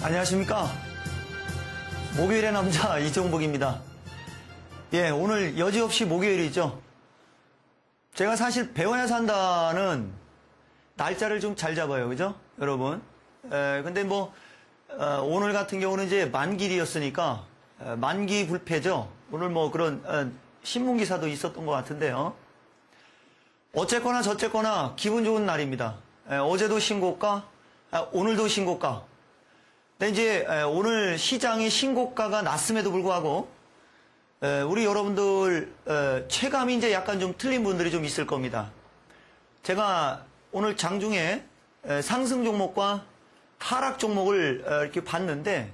안녕하십니까. 목요일의 남자 이종복입니다. 예, 오늘 여지없이 목요일이죠. 제가 사실 배워야 산다는 날짜를 좀 잘 잡아요. 그죠? 여러분. 근데 오늘 같은 경우는 이제 만기일이었으니까, 만기 불패죠. 오늘 그런, 신문기사도 있었던 것 같은데요. 어쨌거나 저쨌거나 기분 좋은 날입니다. 어제도 신고가, 오늘도 신고가. 근데 이제 오늘 시장이 신고가가 났음에도 불구하고 우리 여러분들 체감이 이제 약간 좀 틀린 분들이 좀 있을 겁니다. 제가 오늘 장중에 상승 종목과 하락 종목을 이렇게 봤는데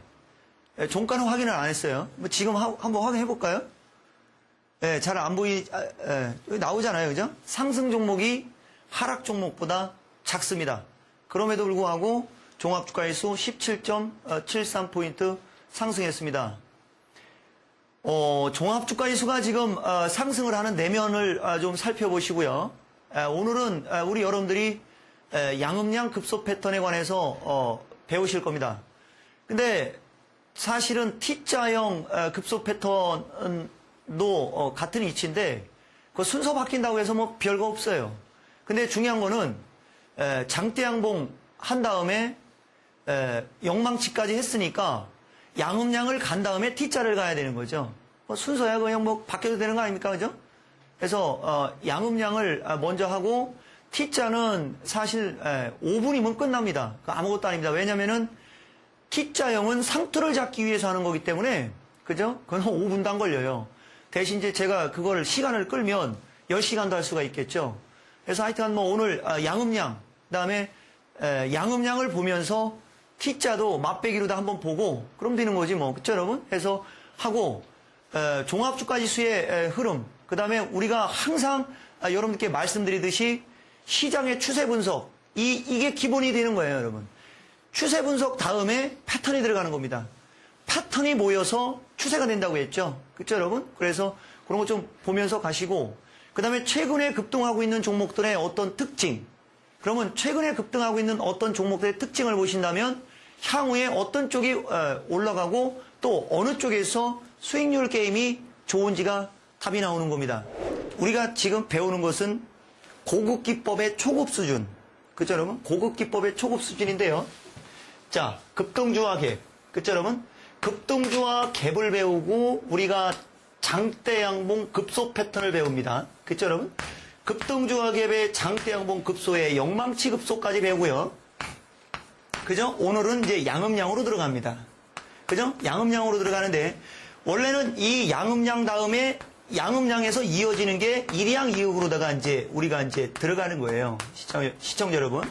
종가는 확인을 안 했어요. 지금 한번 확인해 볼까요? 잘 안 여기 나오잖아요, 그죠? 상승 종목이 하락 종목보다 작습니다. 그럼에도 불구하고 종합주가지수 17.73포인트 상승했습니다. 종합주가지수가 지금 상승을 하는 내면을 좀 살펴보시고요. 오늘은 우리 여러분들이 양음양 급소 패턴에 관해서 배우실 겁니다. 근데 사실은 T자형 급소 패턴도 같은 위치인데 그 순서 바뀐다고 해서 별거 없어요. 근데 중요한 거는 장대양봉 한 다음에 영망치까지 했으니까 양음양을 간 다음에 T자를 가야 되는 거죠. 순서야 그냥 바뀌어도 되는 거 아닙니까? 그죠? 그래서 양음양을 먼저 하고 T자는 사실 5분이면 끝납니다. 아무것도 아닙니다. 왜냐면은 T자형은 상투를 잡기 위해서 하는 거기 때문에 그죠? 그건 5분도 안 걸려요. 대신 이제 제가 그걸 시간을 끌면 10시간도 할 수가 있겠죠. 그래서 하여튼 오늘 양음양 그다음에 양음양을 보면서 T자도 맛배기로 다 한번 보고 그럼 되는 거지 그쵸 여러분? 해서 하고 종합주가지수의 흐름 그 다음에 우리가 항상 여러분들께 말씀드리듯이 시장의 추세 분석 이게 기본이 되는 거예요 여러분. 추세 분석 다음에 패턴이 들어가는 겁니다. 패턴이 모여서 추세가 된다고 했죠. 그쵸 여러분? 그래서 그런 거 좀 보면서 가시고 그 다음에 최근에 급등하고 있는 종목들의 어떤 특징 그러면 최근에 급등하고 있는 어떤 종목들의 특징을 보신다면 향후에 어떤 쪽이 올라가고 또 어느 쪽에서 수익률 게임이 좋은지가 답이 나오는 겁니다. 우리가 지금 배우는 것은 고급 기법의 초급 수준. 그쵸 여러분? 고급 기법의 초급 수준인데요. 자, 급등주와 갭. 그쵸 여러분? 급등주와 갭을 배우고 우리가 장대양봉 급소 패턴을 배웁니다. 그쵸 여러분? 급등주와 갭의 장대양봉 급소의 영망치 급소까지 배우고요. 그죠? 오늘은 이제 양음양으로 들어갑니다. 그죠? 양음양으로 들어가는데 원래는 이 양음양 다음에 양음양에서 이어지는 게 일양 이역으로다가 우리가 들어가는 거예요. 시청자 여러분.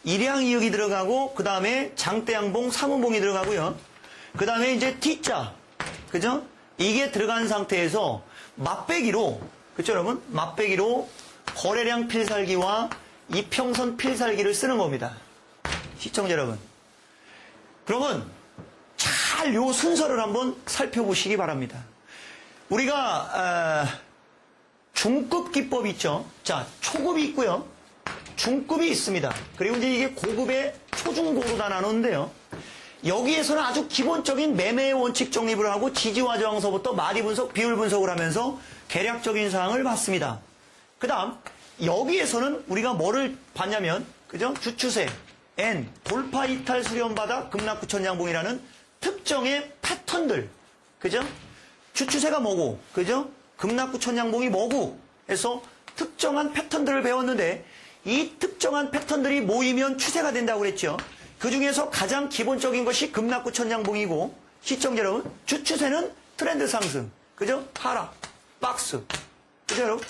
일양 이역이 들어가고 그 다음에 장대양봉 3음봉이 들어가고요. 그 다음에 이제 T자. 그죠? 이게 들어간 상태에서 맛배기로 그쵸 여러분? 맛배기로 거래량 필살기와 이평선 필살기를 쓰는 겁니다. 시청자 여러분. 그러면 잘 요 순서를 한번 살펴보시기 바랍니다. 우리가 중급 기법이 있죠. 자, 초급이 있고요. 중급이 있습니다. 그리고 이제 이게 고급의 초중고로 다 나누는데요. 여기에서는 아주 기본적인 매매의 원칙 정립을 하고 지지와 저항서부터 마디 분석, 비율 분석을 하면서 계략적인 사항을 봤습니다. 그 다음 여기에서는 우리가 뭐를 봤냐면 그죠? 주추세, N, 돌파 이탈 수렴 바닥 급락구천 양봉이라는 특정의 패턴들 그죠? 주추세가 뭐고 그죠? 급락구천 양봉이 뭐고 해서 특정한 패턴들을 배웠는데 이 특정한 패턴들이 모이면 추세가 된다고 그랬죠. 그 중에서 가장 기본적인 것이 급락구천 양봉이고 시청자 여러분 주추세는 트렌드 상승 그죠? 하락, 박스 그죠 여러분?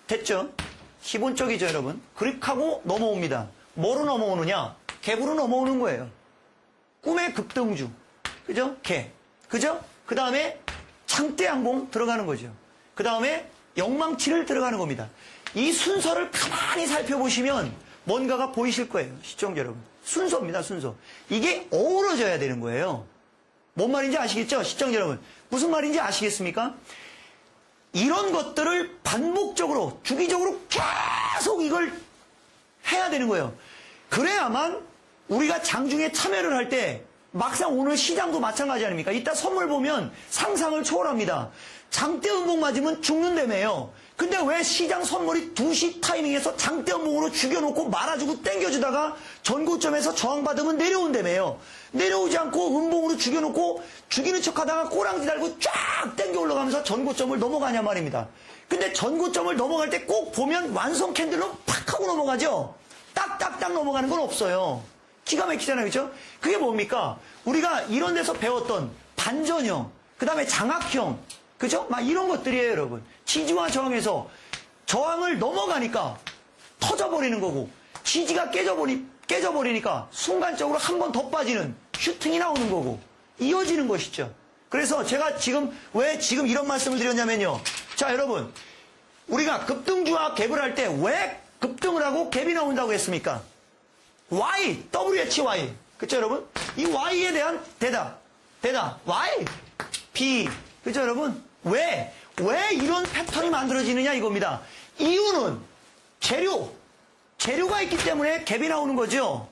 됐죠? 기본적이죠 여러분. 그립하고 넘어옵니다. 뭐로 넘어오느냐? 갭으로 넘어오는 거예요. 꿈의 급등주 그죠? 갭 그죠? 그 다음에 장대양봉 들어가는 거죠. 그 다음에 영망치를 들어가는 겁니다. 이 순서를 가만히 살펴보시면 뭔가가 보이실 거예요. 시청자 여러분. 순서입니다. 순서. 이게 어우러져야 되는 거예요. 뭔 말인지 아시겠죠? 시청자 여러분. 무슨 말인지 아시겠습니까? 이런 것들을 반복적으로 주기적으로 계속 이걸 해야 되는 거예요. 그래야만 우리가 장중에 참여를 할 때 막상 오늘 시장도 마찬가지 아닙니까? 이따 선물 보면 상상을 초월합니다. 장대음봉 맞으면 죽는다며요. 근데 왜 시장 선물이 2시 타이밍에서 장대음봉으로 죽여놓고 말아주고 땡겨주다가 전고점에서 저항받으면 내려온다며요. 내려오지 않고 음봉으로 죽여놓고 죽이는 척하다가 꼬랑지 달고 쫙 땡겨 올라가면서 전고점을 넘어가냐 말입니다. 근데 전고점을 넘어갈 때 꼭 보면 완성 캔들로 팍 하고 넘어가죠. 딱딱딱 넘어가는 건 없어요. 기가 막히잖아요. 그렇죠? 그게 뭡니까? 우리가 이런 데서 배웠던 반전형, 그 다음에 장악형, 그죠? 막 이런 것들이에요, 여러분. 지지와 저항에서 저항을 넘어가니까 터져버리는 거고, 지지가 깨져버리니까 순간적으로 한 번 더 빠지는 슈팅이 나오는 거고, 이어지는 것이죠. 그래서 제가 왜 지금 이런 말씀을 드렸냐면요. 자, 여러분. 우리가 급등주와 갭을 할 때 왜 급등을 하고 갭이 나온다고 했습니까? Y, WHY. 그쵸, 여러분? 이 Y에 대한 대답. Y, B. 그쵸, 여러분? 왜 이런 패턴이 만들어지느냐 이겁니다. 이유는 재료가 있기 때문에 갭이 나오는 거죠.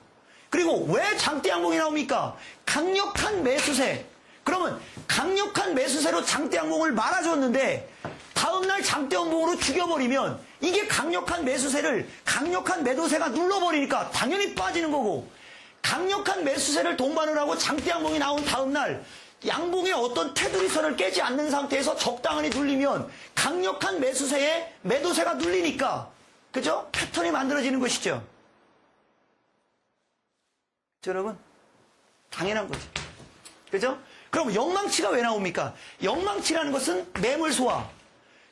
그리고 왜 장대 양봉이 나옵니까? 강력한 매수세. 그러면 강력한 매수세로 장대 양봉을 말아줬는데 다음날 장대 양봉으로 죽여버리면 이게 강력한 매수세를 강력한 매도세가 눌러버리니까 당연히 빠지는 거고, 강력한 매수세를 동반을 하고 장대 양봉이 나온 다음날 양봉의 어떤 테두리선을 깨지 않는 상태에서 적당히 눌리면 강력한 매수세에 매도세가 눌리니까, 그죠? 패턴이 만들어지는 것이죠. 그죠, 여러분? 당연한 거죠. 그죠? 그럼 영망치가 왜 나옵니까? 영망치라는 것은 매물 소화.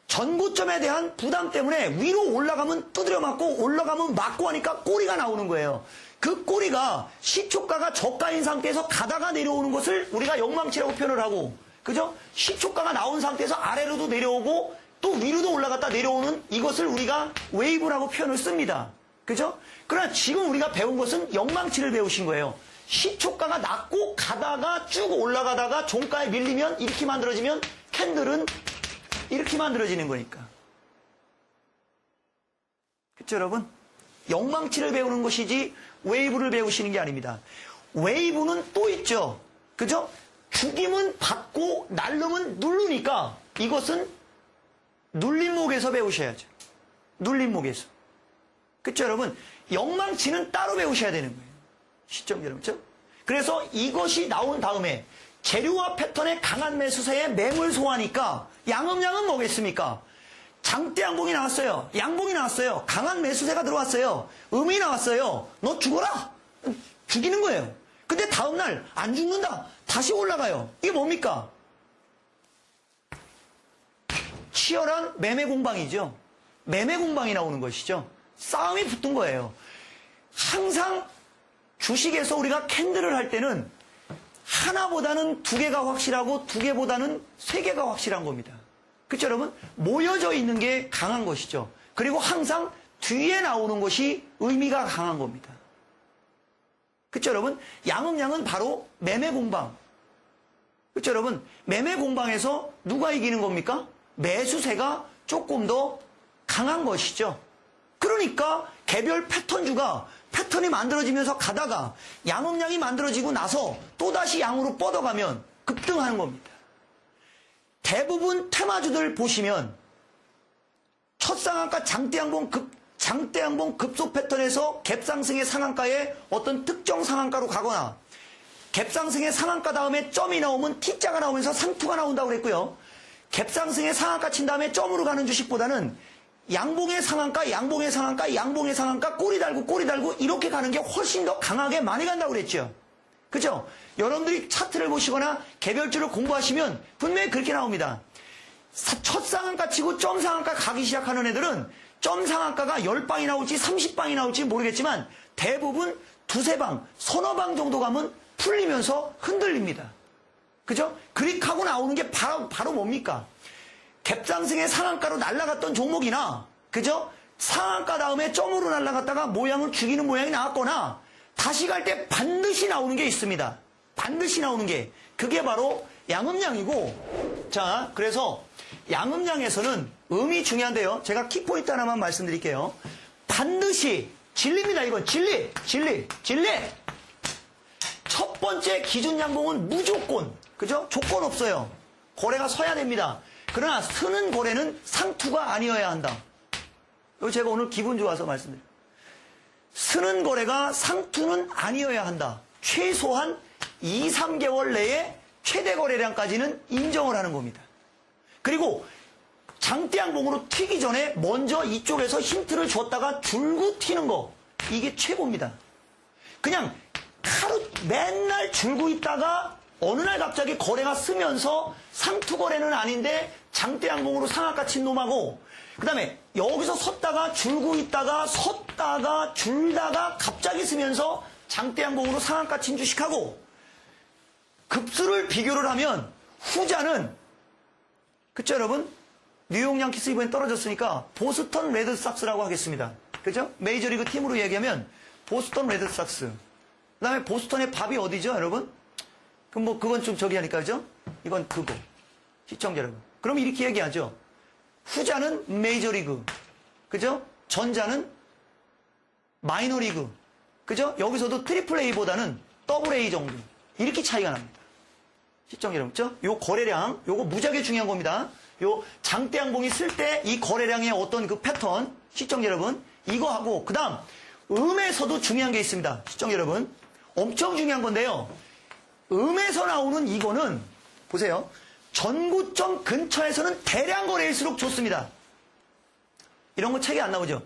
전고점에 대한 부담 때문에 위로 올라가면 두드려 맞고 올라가면 맞고 하니까 꼬리가 나오는 거예요. 그 꼬리가 시초가가 저가인 상태에서 가다가 내려오는 것을 우리가 영망치라고 표현을 하고, 그죠? 시초가가 나온 상태에서 아래로도 내려오고 또 위로도 올라갔다 내려오는 이것을 우리가 웨이브라고 표현을 씁니다. 그죠? 그러나 지금 우리가 배운 것은 영망치를 배우신 거예요. 시초가가 낮고 가다가 쭉 올라가다가 종가에 밀리면 이렇게 만들어지면 캔들은 이렇게 만들어지는 거니까. 그쵸, 여러분? 영망치를 배우는 것이지 웨이브를 배우시는 게 아닙니다. 웨이브는 또 있죠. 그죠? 죽임은 받고 날름은 누르니까 이것은 눌림목에서 배우셔야죠. 눌림목에서. 그쵸, 여러분? 영망치는 따로 배우셔야 되는 거예요. 시청자 여러분, 그쵸? 그래서 이것이 나온 다음에 재료와 패턴의 강한 매수세에 매물 소화하니까 양음양은 뭐겠습니까? 장대 양봉이 나왔어요. 양봉이 나왔어요. 강한 매수세가 들어왔어요. 음이 나왔어요. 너 죽어라! 죽이는 거예요. 근데 다음날 안 죽는다. 다시 올라가요. 이게 뭡니까? 치열한 매매 공방이죠. 매매 공방이 나오는 것이죠. 싸움이 붙은 거예요. 항상 주식에서 우리가 캔들을 할 때는 하나보다는 두 개가 확실하고 두 개보다는 세 개가 확실한 겁니다. 그렇죠, 여러분? 모여져 있는 게 강한 것이죠. 그리고 항상 뒤에 나오는 것이 의미가 강한 겁니다. 그렇죠, 여러분? 양음양은 바로 매매 공방. 그렇죠, 여러분? 매매 공방에서 누가 이기는 겁니까? 매수세가 조금 더 강한 것이죠. 그러니까 개별 패턴주가 패턴이 만들어지면서 가다가 양음양이 만들어지고 나서 또다시 양으로 뻗어가면 급등하는 겁니다. 대부분 테마주들 보시면 첫 상한가 장대양봉 급소 패턴에서 갭상승의 상한가에 어떤 특정 상한가로 가거나 갭상승의 상한가 다음에 점이 나오면 T자가 나오면서 상투가 나온다고 그랬고요. 갭상승의 상한가 친 다음에 점으로 가는 주식보다는 양봉의 상한가, 양봉의 상한가, 양봉의 상한가, 꼬리 달고 이렇게 가는 게 훨씬 더 강하게 많이 간다고 그랬죠. 그죠? 여러분들이 차트를 보시거나 개별주를 공부하시면 분명히 그렇게 나옵니다. 첫 상한가 치고 점 상한가 가기 시작하는 애들은 점 상한가가 10방이 나올지 30방이 나올지 모르겠지만 대부분 두세 방, 서너 방 정도 가면 풀리면서 흔들립니다. 그죠? 그릭하고 나오는 게 바로 뭡니까? 갭상승의 상한가로 날아갔던 종목이나, 그죠? 상한가 다음에 점으로 날아갔다가 모양을 죽이는 모양이 나왔거나, 다시 갈 때 반드시 나오는 게 있습니다. 반드시 나오는 게. 그게 바로 양음양이고, 자, 그래서 양음양에서는 음이 중요한데요. 제가 키포인트 하나만 말씀드릴게요. 반드시, 진리입니다, 이건. 진리. 첫 번째 기준 양봉은 무조건, 그죠? 조건 없어요. 거래가 서야 됩니다. 그러나 서는 거래는 상투가 아니어야 한다. 이거 제가 오늘 기분 좋아서 말씀드려요. 서는 거래가 상투는 아니어야 한다. 최소한 2, 3개월 내에 최대 거래량까지는 인정을 하는 겁니다. 그리고 장대양봉으로 튀기 전에 먼저 이쪽에서 힌트를 줬다가 줄고 튀는 거, 이게 최고입니다. 그냥 하루 맨날 줄고 있다가 어느 날 갑자기 거래가 쓰면서 상투 거래는 아닌데 장대양봉으로 상한가 친 놈하고, 그 다음에 여기서 섰다가 줄고 있다가 섰다가 줄다가 갑자기 쓰면서 장대양봉으로 상한가 친 주식하고 급수를 비교를 하면 후자는, 그쵸 여러분? 뉴욕 양키스 이번에 떨어졌으니까 보스턴 레드삭스라고 하겠습니다. 그죠? 메이저리그 팀으로 얘기하면 보스턴 레드삭스. 그 다음에 보스턴의 밥이 어디죠 여러분? 그럼 뭐 그건 좀 저기 하니까, 그죠? 이건 그거. 시청자 여러분. 그럼 이렇게 얘기하죠. 후자는 메이저리그. 그죠? 전자는 마이너리그. 그죠? 여기서도 트리플 A보다는 더블 A 정도. 이렇게 차이가 납니다. 시청자 여러분. 그죠? 요 거래량, 요거 무지하게 중요한 겁니다. 요 장대양봉이 쓸 때 이 거래량의 어떤 그 패턴, 시청자 여러분. 이거 하고, 그 다음, 음에서도 중요한 게 있습니다. 시청자 여러분. 엄청 중요한 건데요. 음에서 나오는 이거는, 보세요. 전고점 근처에서는 대량 거래일수록 좋습니다. 이런 거 책에 안 나오죠.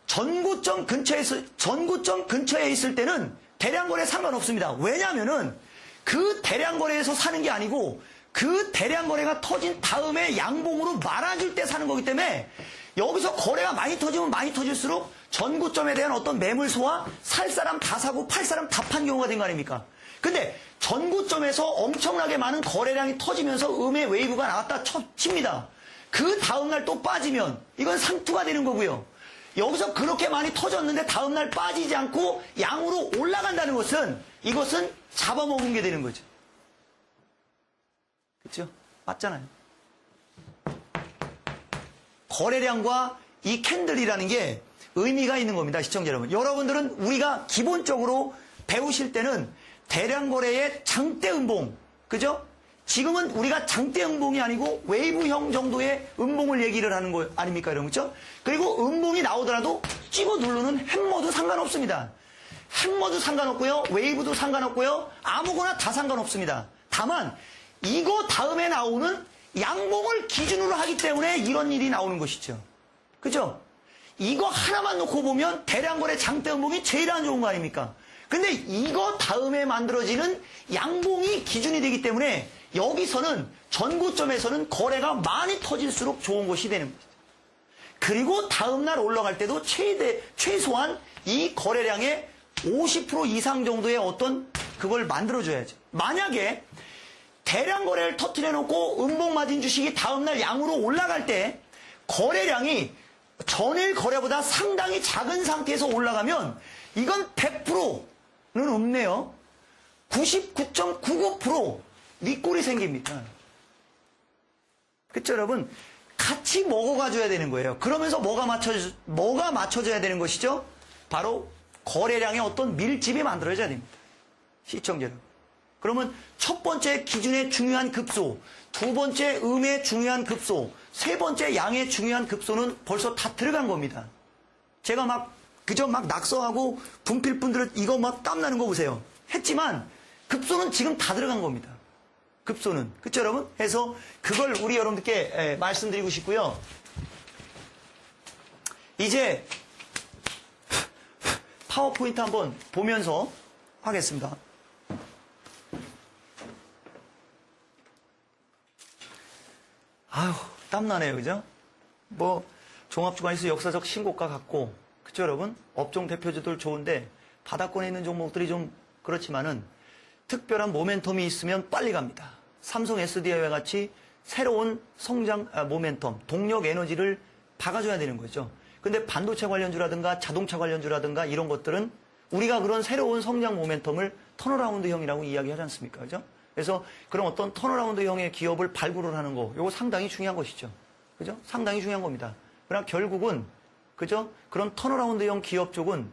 전고점 근처에 있을 때는 대량 거래 상관없습니다. 왜냐하면은 그 대량 거래에서 사는 게 아니고 그 대량 거래가 터진 다음에 양봉으로 말아줄 때 사는 거기 때문에 여기서 거래가 많이 터지면 많이 터질수록 전고점에 대한 어떤 매물소와 살 사람 다 사고 팔 사람 다 판 경우가 된 거 아닙니까? 근데 전고점에서 엄청나게 많은 거래량이 터지면서 음의 웨이브가 나왔다 칩니다. 그 다음날 또 빠지면 이건 상투가 되는 거고요. 여기서 그렇게 많이 터졌는데 다음날 빠지지 않고 양으로 올라간다는 것은 이것은 잡아먹은 게 되는 거죠. 그렇죠? 맞잖아요. 거래량과 이 캔들이라는 게 의미가 있는 겁니다. 시청자 여러분. 여러분들은 우리가 기본적으로 배우실 때는 대량 거래의 장대 음봉, 그죠? 지금은 우리가 장대 음봉이 아니고 웨이브형 정도의 음봉을 얘기를 하는 거 아닙니까, 여러분? 그죠? 그리고 음봉이 나오더라도 찍어 누르는 햄머도 상관없습니다. 햄머도 상관없고요, 웨이브도 상관없고요, 아무거나 다 상관없습니다. 다만 이거 다음에 나오는 양봉을 기준으로 하기 때문에 이런 일이 나오는 것이죠. 그죠? 이거 하나만 놓고 보면 대량 거래 장대 음봉이 제일 안 좋은 거 아닙니까? 근데 이거 다음에 만들어지는 양봉이 기준이 되기 때문에 여기서는 전고점에서는 거래가 많이 터질수록 좋은 것이 되는 거죠. 그리고 다음날 올라갈 때도 최소한 이 거래량의 50% 이상 정도의 어떤 그걸 만들어줘야죠. 만약에 대량 거래를 터뜨려 놓고 음봉 맞은 주식이 다음날 양으로 올라갈 때 거래량이 전일 거래보다 상당히 작은 상태에서 올라가면 이건 100%는 없네요. 99.99% 밑골이 생깁니다. 그쵸 여러분? 같이 먹어가줘야 되는 거예요. 그러면서 뭐가 맞춰져야 되는 것이죠? 바로 거래량의 어떤 밀집이 만들어져야 됩니다. 시청자 여러분. 그러면 첫 번째 기준의 중요한 급소, 두 번째 음의 중요한 급소, 세 번째 양의 중요한 급소는 벌써 다 들어간 겁니다. 제가 그저 낙서하고 분필분들은 이거 땀나는 거 보세요. 했지만 급소는 지금 다 들어간 겁니다. 급소는. 그쵸 여러분? 해서 그걸 우리 여러분들께 말씀드리고 싶고요. 이제 파워포인트 한번 보면서 하겠습니다. 아휴, 땀나네요. 그죠? 종합주간지수 역사적 신고가 같고, 그쵸, 여러분? 업종 대표주들 좋은데, 바닥권에 있는 종목들이 좀 그렇지만은, 특별한 모멘텀이 있으면 빨리 갑니다. 삼성 SDI와 같이 새로운 성장 모멘텀, 동력 에너지를 박아줘야 되는 거죠. 근데 반도체 관련주라든가 자동차 관련주라든가 이런 것들은 우리가 그런 새로운 성장 모멘텀을 턴어라운드형이라고 이야기하지 않습니까? 그죠? 그래서 그런 어떤 턴어라운드형의 기업을 발굴을 하는 거, 이거 상당히 중요한 것이죠. 그죠? 상당히 중요한 겁니다. 그러나 결국은, 그죠? 그런 턴어라운드형 기업 쪽은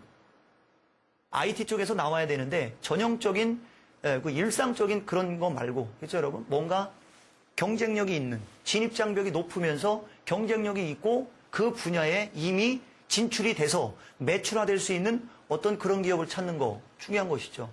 IT 쪽에서 나와야 되는데 전형적인 그 일상적인 그런 거 말고, 그렇죠, 여러분? 뭔가 경쟁력이 있는, 진입장벽이 높으면서 경쟁력이 있고 그 분야에 이미 진출이 돼서 매출화될 수 있는 어떤 그런 기업을 찾는 거 중요한 것이죠.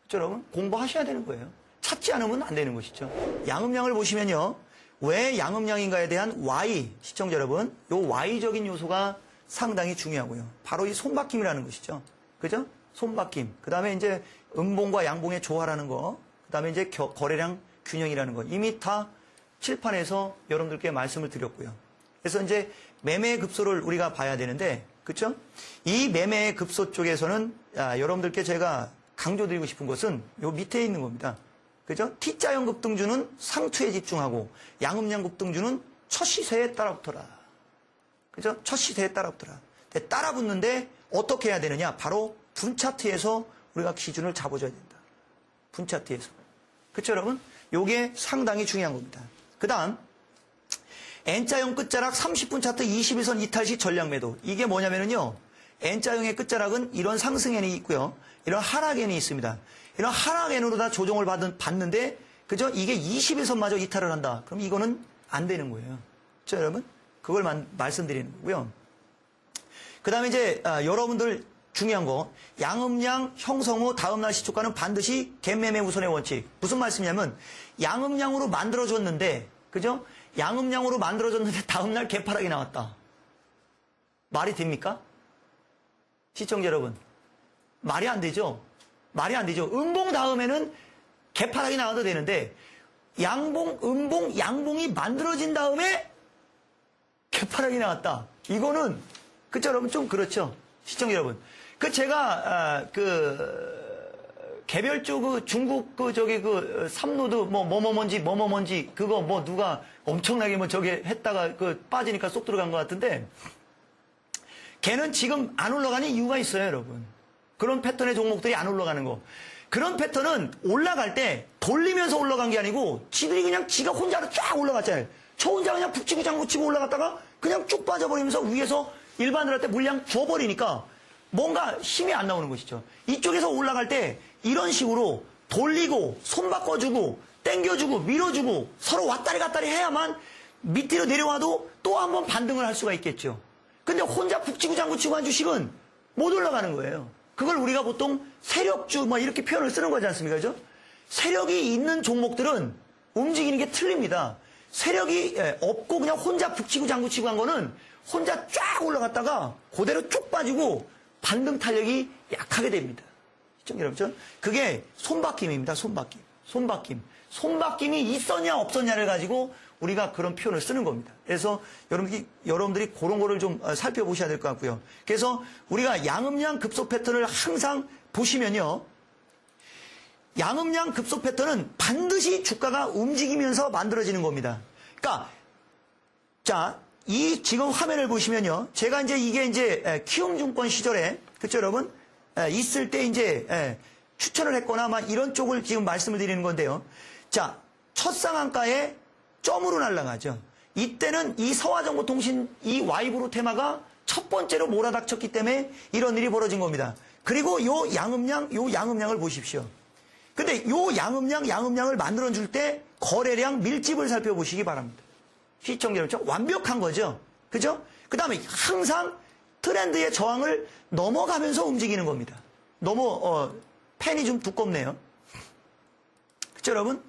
그렇죠, 여러분? 공부하셔야 되는 거예요. 찾지 않으면 안 되는 것이죠. 양음량을 보시면요. 왜 양음량인가에 대한 Y, 시청자 여러분, 요 Y적인 요소가 상당히 중요하고요. 바로 이 손바뀜이라는 것이죠. 그죠? 손바뀜. 그 다음에 이제 음봉과 양봉의 조화라는 거. 그 다음에 이제 거래량 균형이라는 거. 이미 다 칠판에서 여러분들께 말씀을 드렸고요. 그래서 이제 매매 급소를 우리가 봐야 되는데, 그쵸? 이 매매 급소 쪽에서는, 여러분들께 제가 강조드리고 싶은 것은 요 밑에 있는 겁니다. 그죠? T자형 급등주는 상투에 집중하고, 양음량 급등주는 첫 시세에 따라붙어라. 그죠? 첫 시세에 따라붙어라. 따라붙는데 어떻게 해야 되느냐? 바로 분차트에서 우리가 기준을 잡아줘야 된다. 분차트에서. 그쵸, 여러분? 요게 상당히 중요한 겁니다. 그 다음, N자형 끝자락 30분 차트 21선 이탈 시 전략 매도. 이게 뭐냐면요. N자형의 끝자락은 이런 상승엔이 있고요. 이런 하락엔이 있습니다. 이런 하락엔으로 다 조정을 받는데, 그죠? 이게 21선마저 이탈을 한다. 그럼 이거는 안 되는 거예요. 그죠, 여러분? 그걸 말씀드리는 거고요. 그 다음에 이제, 여러분들 중요한 거, 양음량 형성 후 다음날 시초가는 반드시 갭매매 우선의 원칙. 무슨 말씀이냐면, 양음량으로 만들어줬는데, 그죠? 양음량으로 만들어줬는데 다음날 개파락이 나왔다. 말이 됩니까? 시청자 여러분. 말이 안 되죠? 말이 안 되죠. 음봉 다음에는 개파락이 나와도 되는데, 양봉, 음봉, 양봉이 만들어진 다음에 개파락이 나왔다. 이거는, 그쵸, 여러분? 좀 그렇죠. 시청자 여러분. 제가, 개별적 중국 삼노드 뭐뭐뭔지 그거 뭐 누가 엄청나게 뭐 저게 했다가 빠지니까 쏙 들어간 것 같은데 걔는 지금 안 올라가는 이유가 있어요, 여러분. 그런 패턴의 종목들이 안 올라가는 거. 그런 패턴은 올라갈 때 돌리면서 올라간 게 아니고 지들이 그냥 지가 혼자로 쫙 올라갔잖아요. 저 혼자 그냥 북치고 장구치고 올라갔다가 그냥 쭉 빠져버리면서 위에서 일반들한테 물량 줘버리니까 뭔가 힘이 안 나오는 것이죠. 이쪽에서 올라갈 때 이런 식으로 돌리고 손 바꿔주고 당겨주고 밀어주고 서로 왔다리 갔다리 해야만 밑으로 내려와도 또 한 번 반등을 할 수가 있겠죠. 근데 혼자 북치고 장구치고 한 주식은 못 올라가는 거예요. 그걸 우리가 보통 세력주 뭐 이렇게 표현을 쓰는 거지 않습니까? 그죠? 세력이 있는 종목들은 움직이는 게 틀립니다. 세력이 없고 그냥 혼자 북치고 장구치고 한 거는 혼자 쫙 올라갔다가 그대로 쭉 빠지고 반등 탄력이 약하게 됩니다. 시청자 여러분, 그게 손바뀜입니다. 손바뀜. 손바뀜. 손바뀜이 있었냐 없었냐를 가지고 우리가 그런 표현을 쓰는 겁니다. 그래서 여러분들이 그런 거를 좀 살펴보셔야 될 것 같고요. 그래서 우리가 양음량 급소 패턴을 항상 보시면요. 양음량 급소 패턴은 반드시 주가가 움직이면서 만들어지는 겁니다. 그러니까 자, 이 지금 화면을 보시면요. 제가 이게 키움증권 시절에, 그쵸, 여러분? 있을 때 추천을 했거나 막 이런 쪽을 지금 말씀을 드리는 건데요. 자, 첫 상한가에 점으로 날아가죠. 이때는 이 서화정보통신 이 와이브로 테마가 첫 번째로 몰아닥쳤기 때문에 이런 일이 벌어진 겁니다. 그리고 요 양음량을 보십시오. 근데 요 양음량을 만들어줄 때 거래량 밀집을 살펴보시기 바랍니다. 시청자 여러분, 완벽한 거죠. 그죠? 그 다음에 항상 트렌드의 저항을 넘어가면서 움직이는 겁니다. 너무, 펜이 좀 두껍네요. 그쵸, 여러분?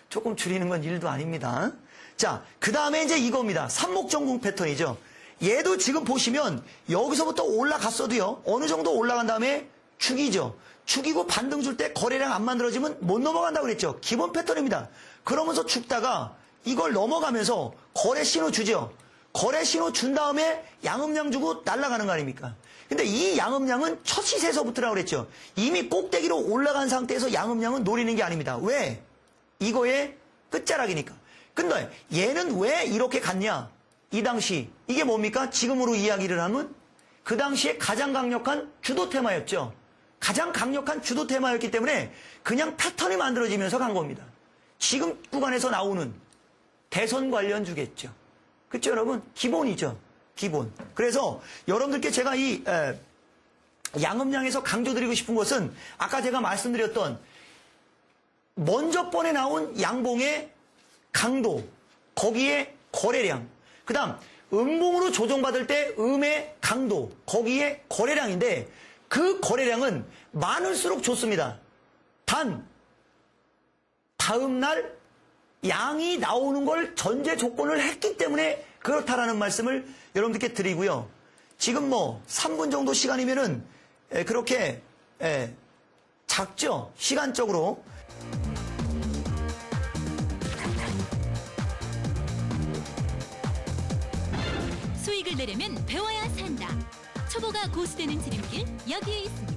조금 줄이는 건 일도 아닙니다. 자, 그 다음에 이제 이겁니다. 삼목전공 패턴이죠. 얘도 지금 보시면 여기서부터 올라갔어도요, 어느 정도 올라간 다음에 죽이죠. 죽이고 반등 줄 때 거래량 안 만들어지면 못 넘어간다고 그랬죠. 기본 패턴입니다. 그러면서 죽다가 이걸 넘어가면서 거래 신호 주죠. 거래 신호 준 다음에 양음량 주고 날아가는 거 아닙니까? 근데 이 양음량은 첫 시세에서부터라고 그랬죠. 이미 꼭대기로 올라간 상태에서 양음량은 노리는 게 아닙니다. 왜? 이거의 끝자락이니까. 근데 얘는 왜 이렇게 갔냐? 이 당시 이게 뭡니까? 지금으로 이야기를 하면 그 당시에 가장 강력한 주도 테마였죠. 가장 강력한 주도 테마였기 때문에 그냥 패턴이 만들어지면서 간 겁니다. 지금 구간에서 나오는 대선 관련 주겠죠. 그렇죠, 여러분? 기본이죠. 기본. 그래서 여러분들께 제가 이 양음량에서 강조드리고 싶은 것은 아까 제가 말씀드렸던 먼저 번에 나온 양봉의 강도, 거기에 거래량, 그 다음 음봉으로 조정받을 때 음의 강도, 거기에 거래량인데 그 거래량은 많을수록 좋습니다. 단 다음날 양이 나오는 걸 전제 조건을 했기 때문에 그렇다라는 말씀을 여러분들께 드리고요. 지금 뭐 3분 정도 시간이면은 그렇게 작죠? 시간적으로. 수익을 내려면 배워야 산다. 초보가 고수되는 지름길 여기에 있습니다.